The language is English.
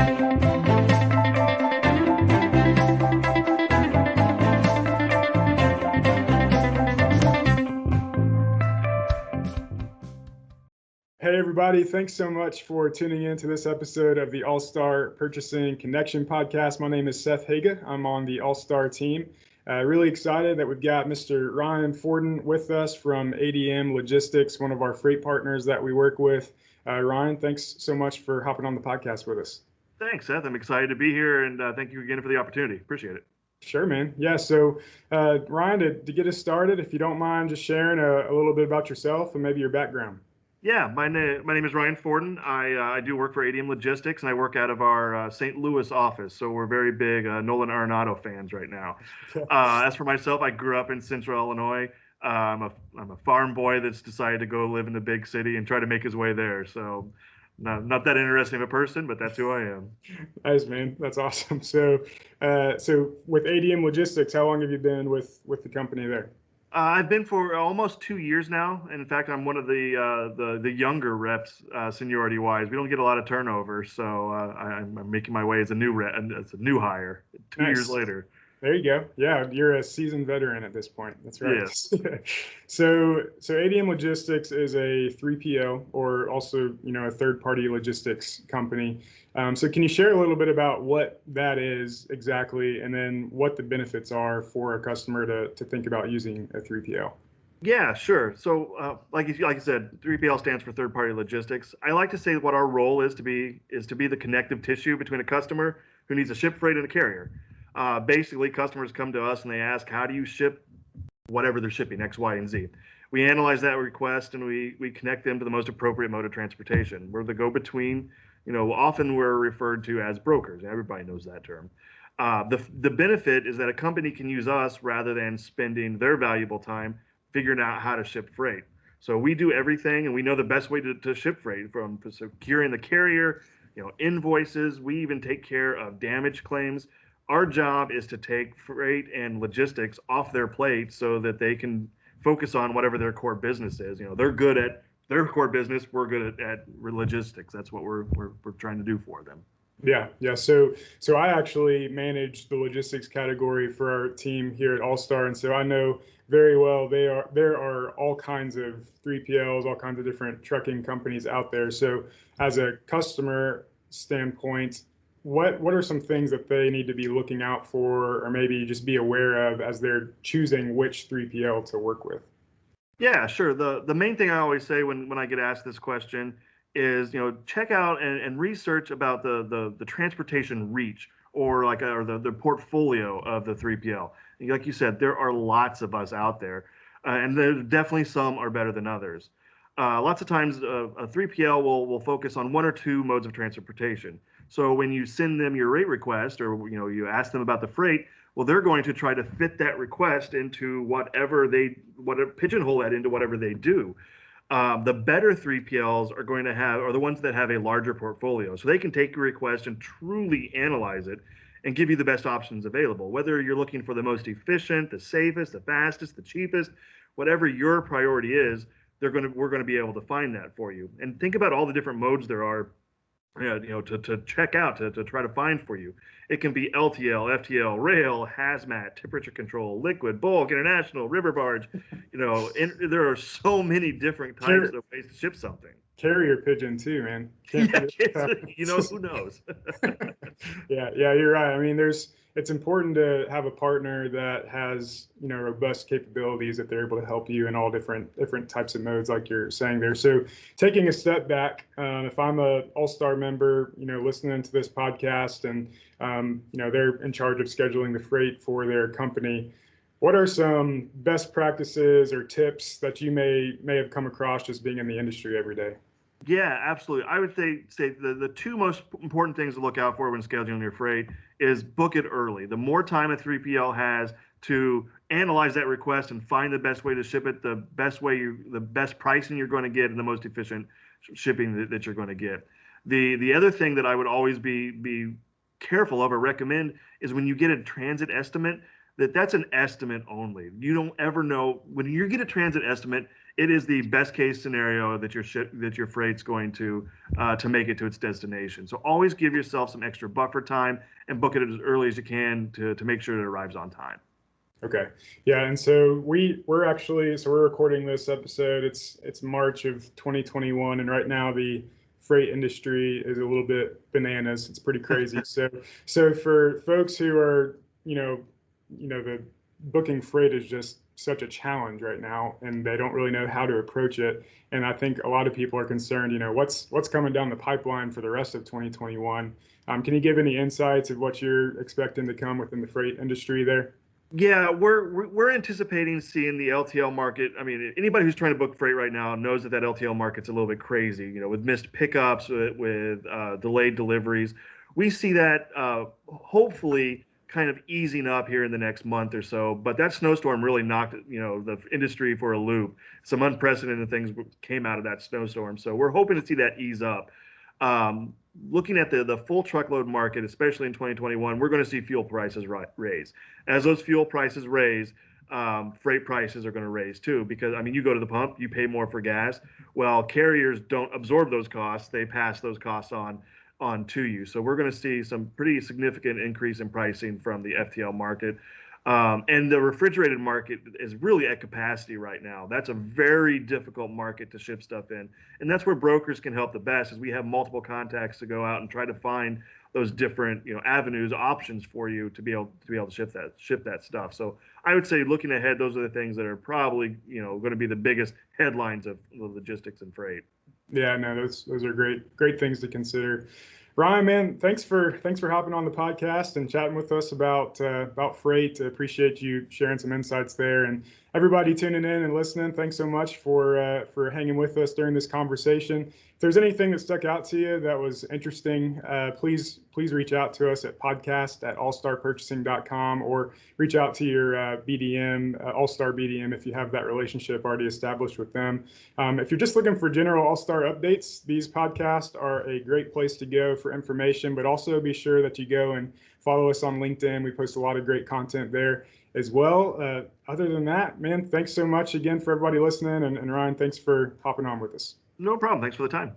Hey, everybody. Thanks so much for tuning in to this episode of the All-Star Purchasing Connection podcast. My name is Seth Haga. I'm on the All-Star team. Really excited that we've got Mr. Ryan Forden with us from ADM Logistics, one of our freight partners that we work with. Ryan, thanks so much for hopping on the podcast with us. Thanks, Seth. I'm excited to be here, and thank you again for the opportunity. Appreciate it. Sure, man. Yeah, so Ryan, to get us started, if you don't mind just sharing a little bit about yourself and maybe your background. Yeah, my name is Ryan Forden. I do work for ADM Logistics, and I work out of our St. Louis office. So we're very big Nolan Arenado fans right now. As for myself, I grew up in Central Illinois. I'm a farm boy that's decided to go live in the big city and try to make his way there. So not that interesting of a person, but that's who I am. Nice, man. That's awesome. So with ADM Logistics, how long have you been with the company there? I've been for almost 2 years now. And in fact, I'm one of the younger reps, seniority wise. We don't get a lot of turnover, so I'm making my way as a new rep, and as a new hire 2 years later. There you go. Yeah, you're a seasoned veteran at this point. That's right. Yes. So ADM Logistics is a 3PL, or also a third-party logistics company. So can you share a little bit about what that is exactly, and then what the benefits are for a customer to think about using a 3PL? Yeah, sure. So, like you said, 3PL stands for third-party logistics. I like to say what our role is to be the connective tissue between a customer who needs to ship freight and a carrier. Basically, customers come to us and they ask, how do you ship whatever they're shipping, X, Y, and Z? We analyze that request and we connect them to the most appropriate mode of transportation. We're the go-between. Often we're referred to as brokers. Everybody knows that term. The benefit is that a company can use us rather than spending their valuable time figuring out how to ship freight. So we do everything, and we know the best way to ship freight, from securing the carrier, invoices. We even take care of damage claims. Our job is to take freight and logistics off their plate so that they can focus on whatever their core business is. They're good at their core business. We're good at logistics. That's what we're trying to do for them. Yeah. So I actually manage the logistics category for our team here at All Star, and so I know very well there are all kinds of 3PLs, all kinds of different trucking companies out there. So as a customer standpoint, what are some things that they need to be looking out for, or maybe just be aware of as they're choosing which 3PL to work with? Yeah, sure. The main thing I always say when I get asked this question is, check out and research about the transportation reach, or the portfolio of the 3PL. Like you said, there are lots of us out there, and there's definitely some are better than others. Lots of times a 3PL will focus on one or two modes of transportation. So when you send them your rate request, or you ask them about the freight, well, they're going to try to fit that request into whatever pigeonhole that into whatever they do. The better 3PLs are the ones that have a larger portfolio, so they can take your request and truly analyze it and give you the best options available. Whether you're looking for the most efficient, the safest, the fastest, the cheapest, whatever your priority is, we're going to be able to find that for you. And think about all the different modes there are, to check out, to try to find for you. It can be LTL, FTL, rail, hazmat, temperature control, liquid, bulk, international, river barge. There are so many different types of ways to ship something. Carrier pigeon too, man. Who knows? Yeah, you're right. I mean, it's important to have a partner that has, robust capabilities, that they're able to help you in all different types of modes, like you're saying there. So taking a step back, if I'm a All-Star member, listening to this podcast, and, they're in charge of scheduling the freight for their company, what are some best practices or tips that you may have come across just being in the industry every day? Yeah, absolutely. I would say the two most important things to look out for when scheduling your freight is book it early. The more time a 3PL has to analyze that request and find the best way to ship it, the best pricing you're going to get, and the most efficient shipping that you're going to get. The other thing that I would always be careful of or recommend is, when you get a transit estimate, that's an estimate only. You don't ever know. When you get a transit estimate, it is the best case scenario that your freight's going to make it to its destination. So always give yourself some extra buffer time and book it as early as you can to make sure that it arrives on time. Okay. Yeah, and so we're recording this episode. It's March of 2021, and right now the freight industry is a little bit bananas. It's pretty crazy. So for folks who are, the booking freight is just such a challenge right now, and they don't really know how to approach it. And I think a lot of people are concerned, what's coming down the pipeline for the rest of 2021. Can you give any insights of what you're expecting to come within the freight industry there? Yeah, we're anticipating seeing the LTL market. I mean, anybody who's trying to book freight right now knows that LTL market's a little bit crazy. With missed pickups, with delayed deliveries. We see that hopefully kind of easing up here in the next month or so. But that snowstorm really knocked the industry for a loop. Some unprecedented things came out of that snowstorm. So we're hoping to see that ease up. Looking at the full truckload market, especially in 2021, we're going to see fuel prices raise. As those fuel prices raise, freight prices are going to raise too. Because I mean, you go to the pump, you pay more for gas. Well, carriers don't absorb those costs; they pass those costs on to you. So we're going to see some pretty significant increase in pricing from the FTL market. And the refrigerated market is really at capacity right now. That's a very difficult market to ship stuff in. And that's where brokers can help the best, is we have multiple contacts to go out and try to find those different, avenues, options for you to be able to ship that stuff. So I would say, looking ahead, those are the things that are probably, going to be the biggest headlines of the logistics and freight. Yeah, no, those are great things to consider. Ryan, man, thanks for hopping on the podcast and chatting with us about freight. I appreciate you sharing some insights there, and everybody tuning in and listening. Thanks so much for hanging with us during this conversation. If there's anything that stuck out to you that was interesting, please reach out to us at podcast@allstarpurchasing.com, or reach out to your BDM, All-Star BDM, if you have that relationship already established with them. If you're just looking for general All-Star updates, these podcasts are a great place to go for information, but also be sure that you go and follow us on LinkedIn. We post a lot of great content there as well. Other than that, man, thanks so much again for everybody listening. And Ryan, thanks for hopping on with us. No problem. Thanks for the time.